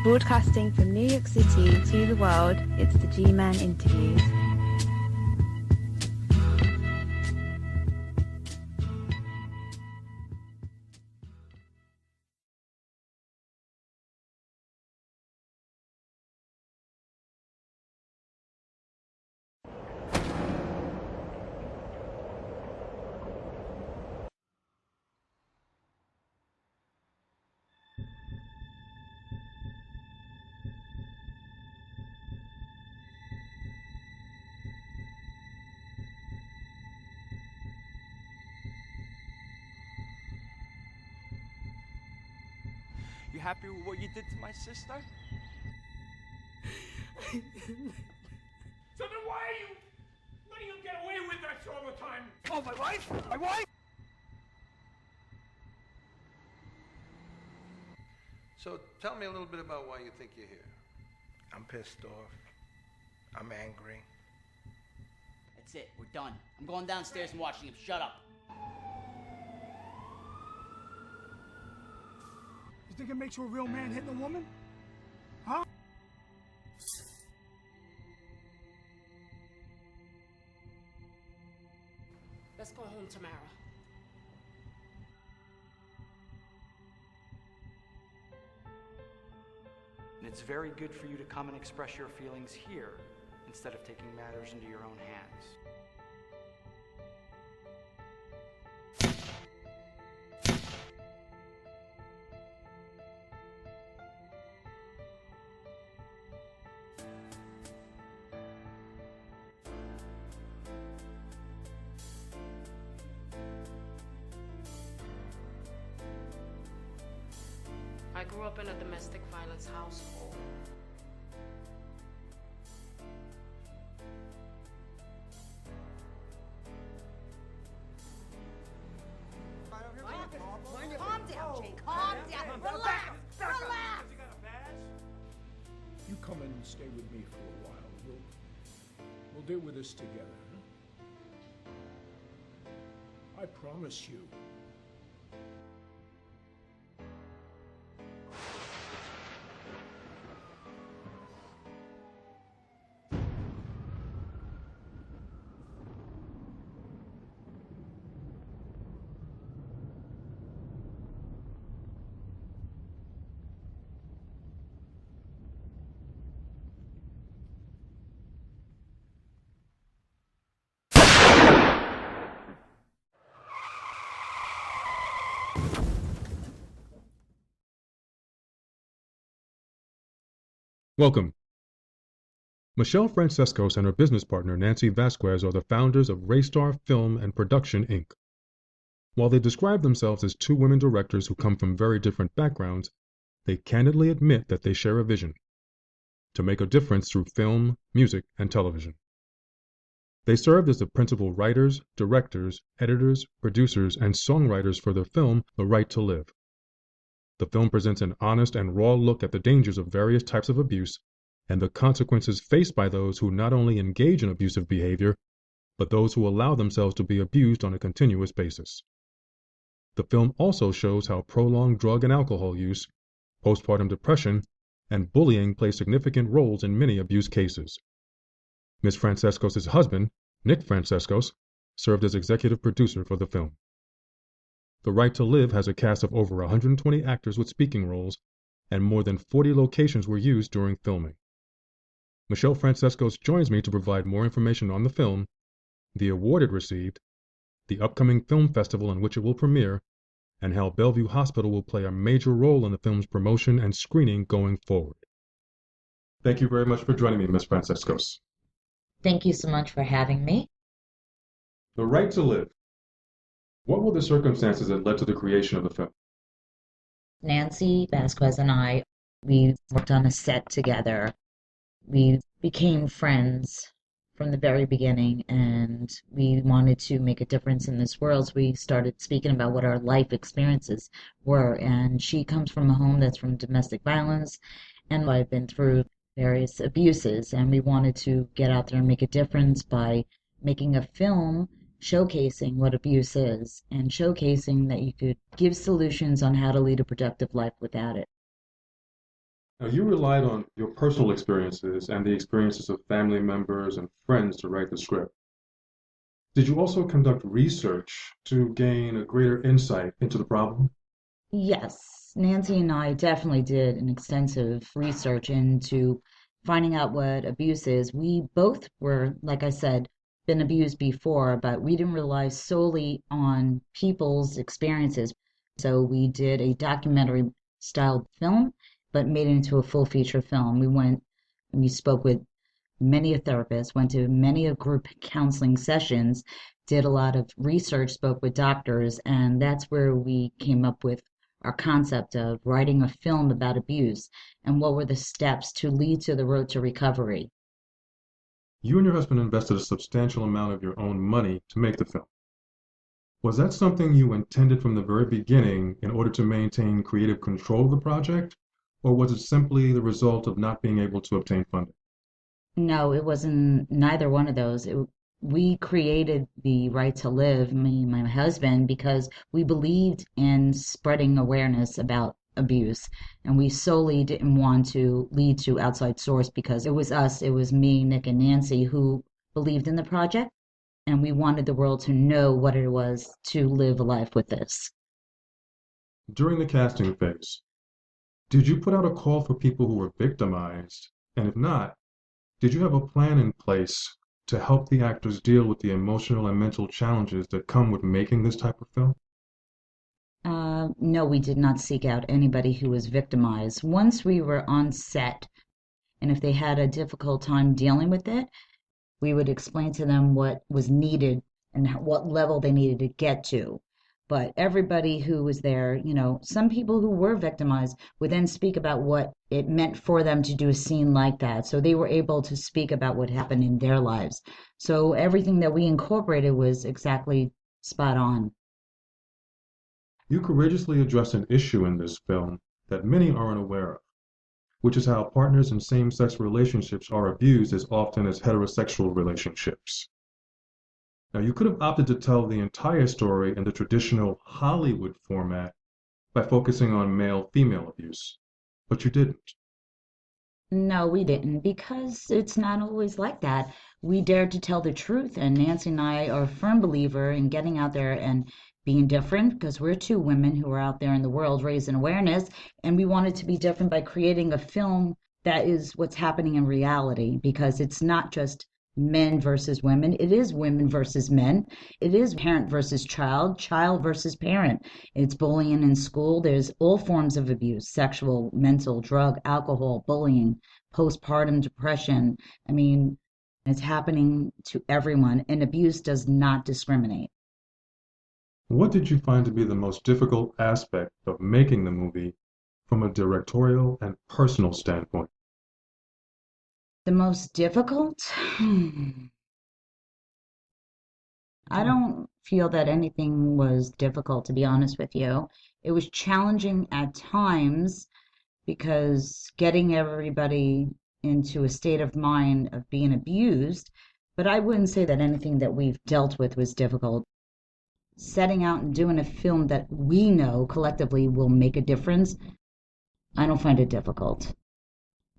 Broadcasting from New York City to the world, it's the G-Man Interviews. You happy with what you did to my sister? So then why do you get away with that all the time? Oh, my wife? My wife? So tell me a little bit about why you think you're here. I'm pissed off. I'm angry. That's it. We're done. I'm going downstairs and watching him. Shut up. You think it makes you a real man hitting a woman? Huh? Let's go home, Tamara. And it's very good for you to come and express your feelings here instead of taking matters into your own hands. I grew up in a domestic violence household. Calm down, Jake. Calm down. Relax. Relax. You come and stay with me for a while. We'll deal with this together. Huh? I promise you. Welcome. Michele Frantzeskos and her business partner Nancy Vazquez are the founders of Raystar Film and Production, Inc. While they describe themselves as two women directors who come from very different backgrounds, they candidly admit that they share a vision: to make a difference through film, music, and television. They served as the principal writers, directors, editors, producers, and songwriters for the film The Right to Live. The film presents an honest and raw look at the dangers of various types of abuse and the consequences faced by those who not only engage in abusive behavior, but those who allow themselves to be abused on a continuous basis. The film also shows how prolonged drug and alcohol use, postpartum depression, and bullying play significant roles in many abuse cases. Ms. Frantzeskos' husband, Nick Frantzeskos, served as executive producer for the film. The Right to Live has a cast of over 120 actors with speaking roles, and more than 40 locations were used during filming. Michele Frantzeskos joins me to provide more information on the film, the award it received, the upcoming film festival in which it will premiere, and how Bellevue Hospital will play a major role in the film's promotion and screening going forward. Thank you very much for joining me, Ms. Frantzeskos. Thank you so much for having me. The Right to Live. What were the circumstances that led to the creation of the film? Nancy Vazquez and we worked on a set together. We became friends from the very beginning, and we wanted to make a difference in this world. So we started speaking about what our life experiences were. And she comes from a home that's from domestic violence, and I've been through various abuses, and we wanted to get out there and make a difference by making a film showcasing what abuse is and showcasing that you could give solutions on how to lead a productive life without it. Now, you relied on your personal experiences and the experiences of family members and friends to write the script. Did you also conduct research to gain a greater insight into the problem? Yes, Nancy and I definitely did an extensive research into finding out what abuse is. We both were, like I said, been abused before, but we didn't rely solely on people's experiences. So we did a documentary style film, but made it into a full feature film. We spoke with many a therapist, went to many a group counseling sessions, did a lot of research, spoke with doctors, and that's where we came up with our concept of writing a film about abuse and what were the steps to lead to the road to recovery. You and your husband invested a substantial amount of your own money to make the film. Was that something you intended from the very beginning in order to maintain creative control of the project, or was it simply the result of not being able to obtain funding? No, it wasn't neither one of those. We created the Right to Live, me and my husband, because we believed in spreading awareness about abuse. And we solely didn't want to lead to outside source because it was us, it was me, Nick, and Nancy who believed in the project. And we wanted the world to know what it was to live a life with this. During the casting phase, did you put out a call for people who were victimized? And if not, did you have a plan in place to help the actors deal with the emotional and mental challenges that come with making this type of film? No, we did not seek out anybody who was victimized. Once we were on set, and if they had a difficult time dealing with it, we would explain to them what was needed and what level they needed to get to. But everybody who was there, some people who were victimized would then speak about what it meant for them to do a scene like that. So they were able to speak about what happened in their lives. So everything that we incorporated was exactly spot on. You courageously address an issue in this film that many aren't aware of, which is how partners in same-sex relationships are abused as often as heterosexual relationships. Now, you could have opted to tell the entire story in the traditional Hollywood format by focusing on male-female abuse, but you didn't. No, we didn't, because it's not always like that. We dared to tell the truth, and Nancy and I are a firm believer in getting out there and being different, because we're two women who are out there in the world raising awareness, and we wanted to be different by creating a film that is what's happening in reality, because it's not just men versus women. It is women versus men. It is parent versus child, child versus parent. It's bullying in school. There's all forms of abuse, sexual, mental, drug, alcohol, bullying, postpartum depression. I mean, it's happening to everyone, and abuse does not discriminate. What did you find to be the most difficult aspect of making the movie from a directorial and personal standpoint? The most difficult? I don't feel that anything was difficult, to be honest with you. It was challenging at times because getting everybody into a state of mind of being abused, but I wouldn't say that anything that we've dealt with was difficult. Setting out and doing a film that we know collectively will make a difference, I don't find it difficult.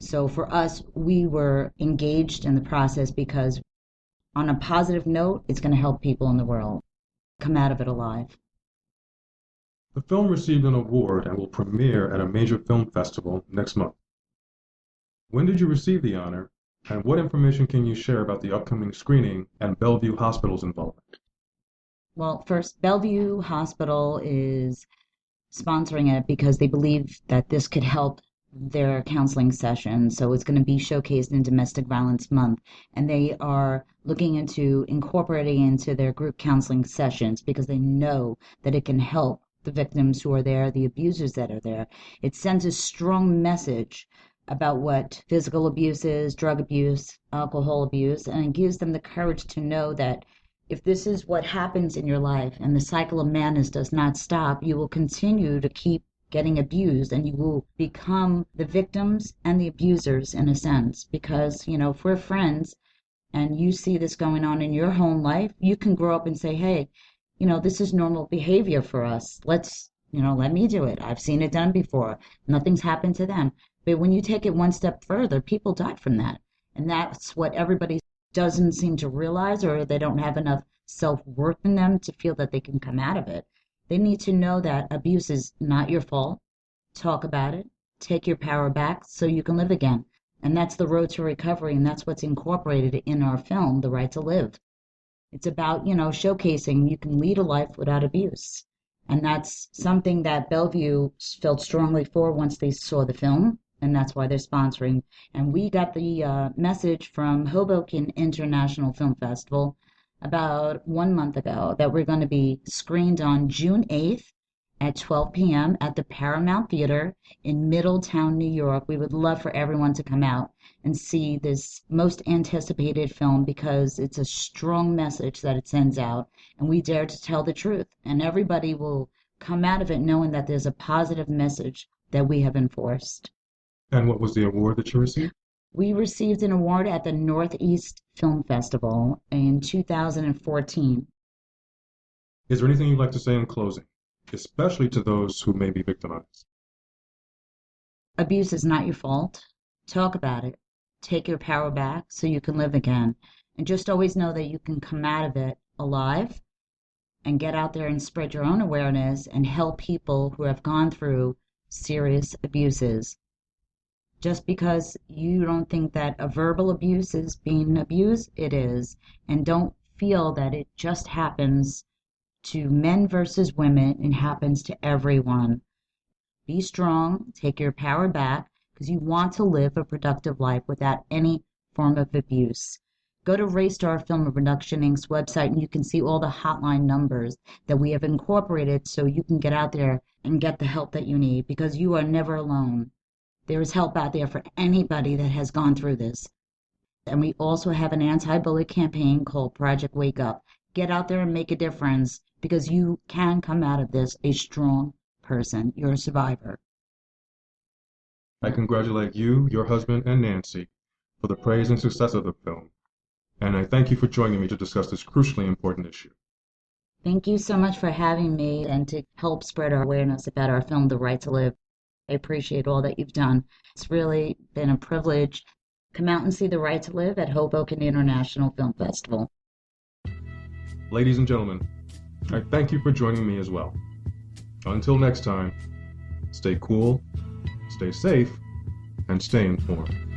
So for us, we were engaged in the process because on a positive note, it's going to help people in the world come out of it alive. The film received an award and will premiere at a major film festival next month. When did you receive the honor, and what information can you share about the upcoming screening and Bellevue Hospital's involvement? Well, first, Bellevue Hospital is sponsoring it because they believe that this could help their counseling session. So it's going to be showcased in Domestic Violence Month. And they are looking into incorporating into their group counseling sessions because they know that it can help the victims who are there, the abusers that are there. It sends a strong message about what physical abuse is, drug abuse, alcohol abuse, and it gives them the courage to know that if this is what happens in your life and the cycle of madness does not stop, you will continue to keep getting abused and you will become the victims and the abusers in a sense. Because, if we're friends and you see this going on in your home life, you can grow up and say, hey, this is normal behavior for us. Let me do it. I've seen it done before. Nothing's happened to them. But when you take it one step further, people died from that. And that's what everybody doesn't seem to realize, or they don't have enough self-worth in them to feel that they can come out of it. They need to know that abuse is not your fault. Talk about it. Take your power back so you can live again. And that's the road to recovery, and that's what's incorporated in our film, The Right to Live. It's about, showcasing you can lead a life without abuse. And that's something that Bellevue felt strongly for once they saw the film, and that's why they're sponsoring. And we got the message from Hoboken International Film Festival about 1 month ago that we're going to be screened on June 8th at 12 p.m. at the Paramount Theater in Middletown, New York. We would love for everyone to come out and see this most anticipated film because it's a strong message that it sends out, and we dare to tell the truth. And everybody will come out of it knowing that there's a positive message that we have enforced. And what was the award that you received? We received an award at the Northeast Film Festival in 2014. Is there anything you'd like to say in closing, especially to those who may be victimized? Abuse is not your fault. Talk about it. Take your power back so you can live again. And just always know that you can come out of it alive and get out there and spread your own awareness and help people who have gone through serious abuses. Just because you don't think that a verbal abuse is being abused, it is. And don't feel that it just happens to men versus women. It happens to everyone. Be strong, take your power back, because you want to live a productive life without any form of abuse. Go to Raystar Film and Production Inc.'s website and you can see all the hotline numbers that we have incorporated so you can get out there and get the help that you need, because you are never alone. There is help out there for anybody that has gone through this. And we also have an anti-bully campaign called Project Wake Up. Get out there and make a difference, because you can come out of this a strong person. You're a survivor. I congratulate you, your husband, and Nancy for the praise and success of the film, and I thank you for joining me to discuss this crucially important issue. Thank you so much for having me and to help spread our awareness about our film, The Right to Live. I appreciate all that you've done. It's really been a privilege. Come out and see The Right to Live at Hoboken International Film Festival. Ladies and gentlemen, I thank you for joining me as well. Until next time, stay cool, stay safe, and stay informed.